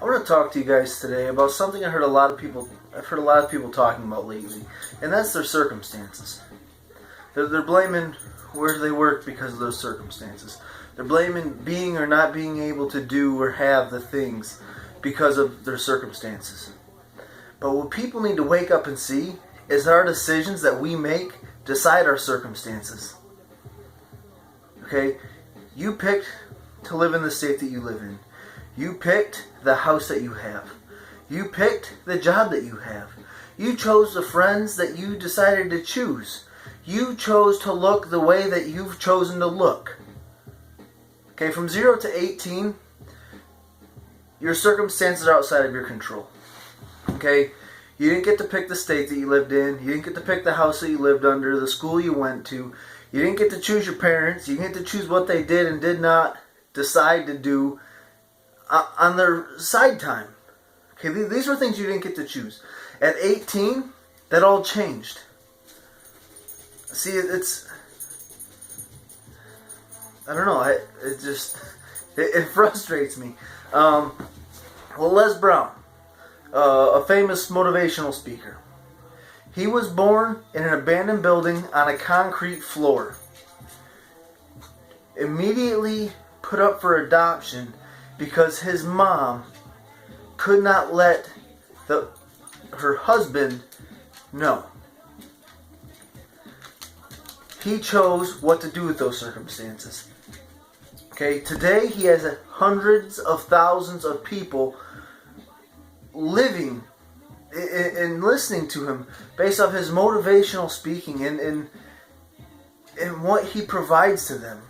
I want to talk to you guys today about something I've heard a lot of people talking about lately, and that's their circumstances. They're blaming where they work because of those circumstances. They're blaming being or not being able to do or have the things because of their circumstances. But what people need to wake up and see is that our decisions that we make decide our circumstances. Okay? You picked to live in the state that you live in. You picked the house that you have. You picked the job that you have. You chose the friends that you decided to choose. You chose to look the way that you've chosen to look. Okay, from 0 to 18, your circumstances are outside of your control. Okay? You didn't get to pick the state that you lived in. You didn't get to pick the house that you lived under, the school you went to. You didn't get to choose your parents. You didn't get to choose what they did and did not decide to do on their side time. Okay, these were things you didn't get to choose. At 18, that all changed. See, I don't know, it frustrates me. Well, Les Brown, a famous motivational speaker. He was born in an abandoned building on a concrete floor. Immediately put up for adoption because his mom could not let her husband know. He chose what to do with those circumstances. Okay, today he has hundreds of thousands of people living and listening to him based off his motivational speaking and what he provides to them.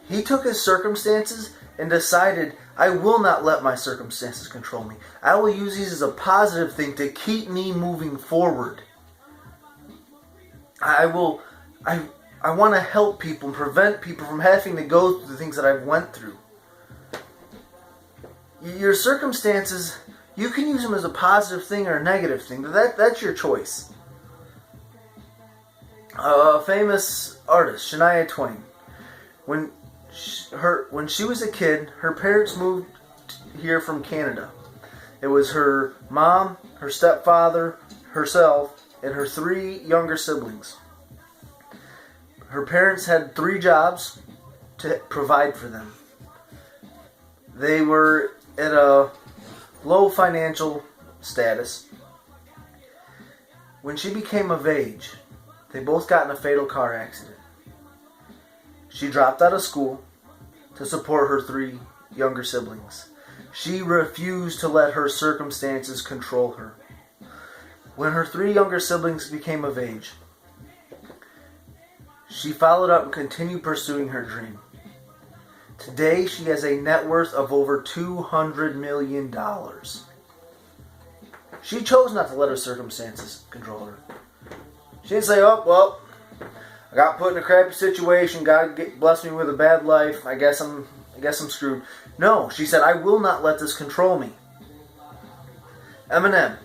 He took his circumstances and decided, I will not let my circumstances control me. I will use these as a positive thing to keep me moving forward. I want to help people and prevent people from having to go through the things that I've went through. Your circumstances, you can use them as a positive thing or a negative thing. That's your choice. A famous artist, Shania Twain, when she was a kid, her parents moved here from Canada. It was her mom, her stepfather, herself, and her 3 younger siblings. Her parents had 3 jobs to provide for them. They were at a low financial status. When she became of age, they both got in a fatal car accident. She dropped out of school to support her 3 younger siblings. She refused to let her circumstances control her. When her 3 younger siblings became of age, she followed up and continued pursuing her dream. Today, she has a net worth of over $200 million. She chose not to let her circumstances control her. She didn't say, oh, well, I got put in a crappy situation. God blessed me with a bad life. I guess I'm screwed. No, she said, I will not let this control me. Eminem.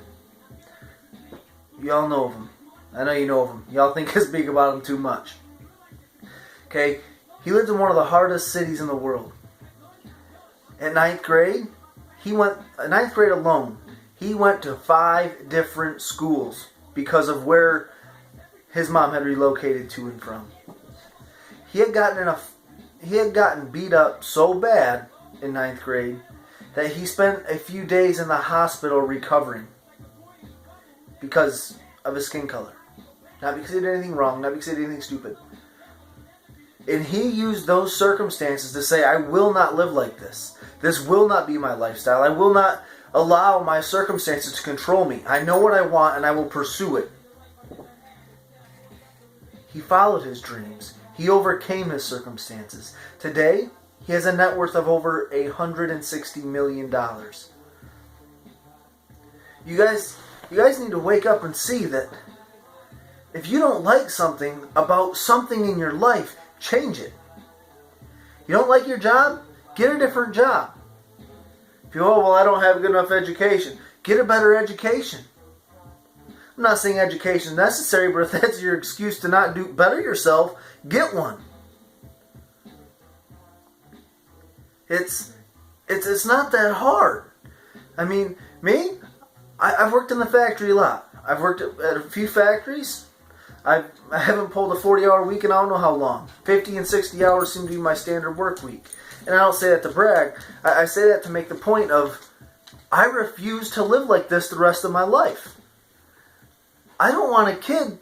Y'all know of him. I know you know of him. Y'all think I speak about him too much. Okay, he lived in one of the hardest cities in the world. At 9th grade, ninth grade alone, he went to 5 different schools because of where his mom had relocated to and from. He had gotten beat up so bad in 9th grade that he spent a few days in the hospital recovering because of his skin color. Not because he did anything wrong, not because he did anything stupid. And he used those circumstances to say, I will not live like this. This will not be my lifestyle. I will not allow my circumstances to control me. I know what I want and I will pursue it. He followed his dreams. He overcame his circumstances. Today, he has a net worth of over $160 million. You guys need to wake up and see that if you don't like something about something in your life, change it. You don't like your job? Get a different job. If you, oh, well, I don't have good enough education, get a better education. I'm not saying education is necessary, but if that's your excuse to not do better yourself, get one. It's not that hard. I mean, me, I've worked in the factory a lot. I've worked at a few factories. I haven't pulled a 40-hour week in I don't know how long. 50 and 60 hours seem to be my standard work week. And I don't say that to brag. I say that to make the point of, I refuse to live like this the rest of my life. I don't want a kid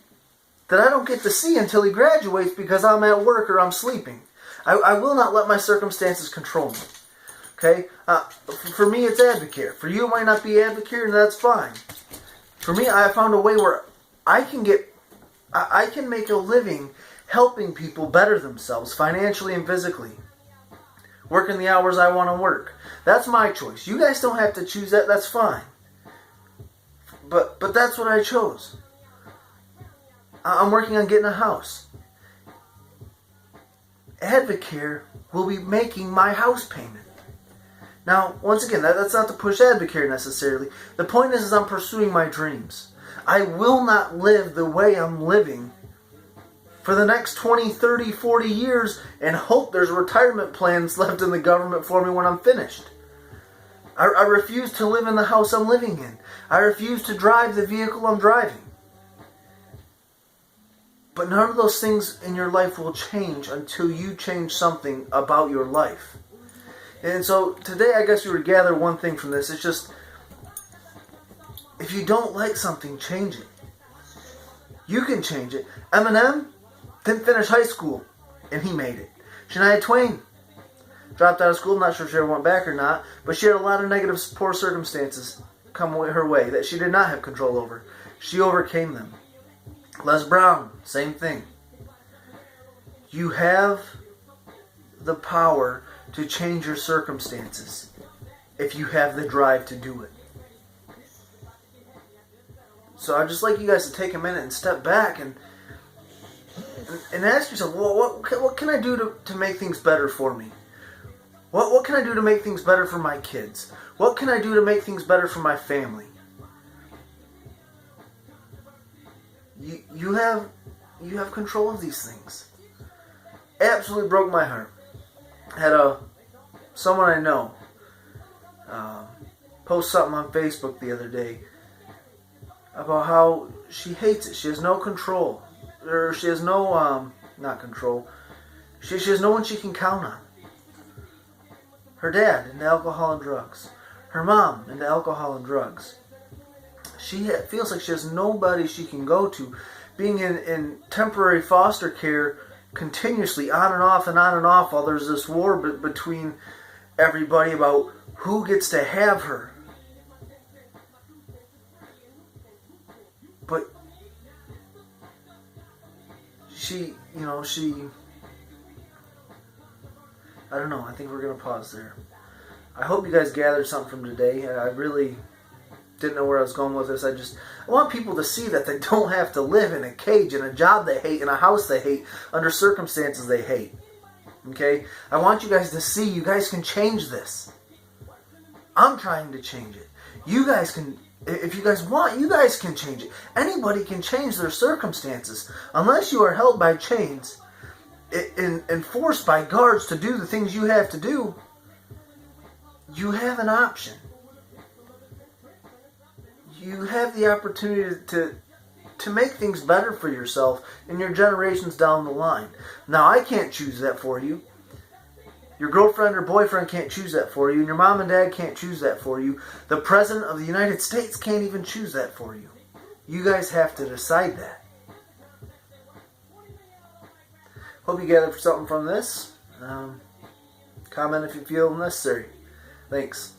that I don't get to see until he graduates because I'm at work or I'm sleeping. I will not let my circumstances control me. Okay? For me, it's Advocare. For you, it might not be Advocare, and that's fine. For me, I found a way where I can make a living helping people better themselves financially and physically. Working the hours I want to work. That's my choice. You guys don't have to choose that. That's fine. But that's what I chose. I'm working on getting a house. Advocare will be making my house payment. Now, once again, that's not to push Advocare necessarily. The point is I'm pursuing my dreams. I will not live the way I'm living for the next 20, 30, 40 years and hope there's retirement plans left in the government for me when I'm finished. I refuse to live in the house I'm living in. I refuse to drive the vehicle I'm driving. But none of those things in your life will change until you change something about your life. And so today I guess we would gather one thing from this. It's just, if you don't like something, change it. You can change it. Eminem didn't finish high school, and he made it. Shania Twain dropped out of school. I'm not sure if she ever went back or not, but she had a lot of negative, poor circumstances come her way that she did not have control over. She overcame them. Les Brown, same thing. You have the power to change your circumstances if you have the drive to do it. So I'd just like you guys to take a minute and step back and ask yourself, well, what can I do to make things better for me? What can I do to make things better for my kids? What can I do to make things better for my family? You have control of these things. Absolutely broke my heart. Had someone I know post something on Facebook the other day about how she hates it. She has no control. Or she has no, not control. She has no one she can count on. Her dad into alcohol and drugs. Her mom into alcohol and drugs. She feels like she has nobody she can go to. Being in temporary foster care continuously on and off while there's this war between everybody about who gets to have her. But she, I don't know, I think we're going to pause there. I hope you guys gathered something from today. I really didn't know where I was going with this. I want people to see that they don't have to live in a cage, in a job they hate, in a house they hate, under circumstances they hate. Okay? I want you guys to see you guys can change this. I'm trying to change it. You guys can, if you guys want, you guys can change it. Anybody can change their circumstances. Unless you are held by chains and forced by guards to do the things you have to do, you have an option. You have the opportunity to make things better for yourself and your generations down the line. Now, I can't choose that for you. Your girlfriend or boyfriend can't choose that for you. And your mom and dad can't choose that for you. The President of the United States can't even choose that for you. You guys have to decide that. Hope you gathered something from this. Comment if you feel necessary. Thanks.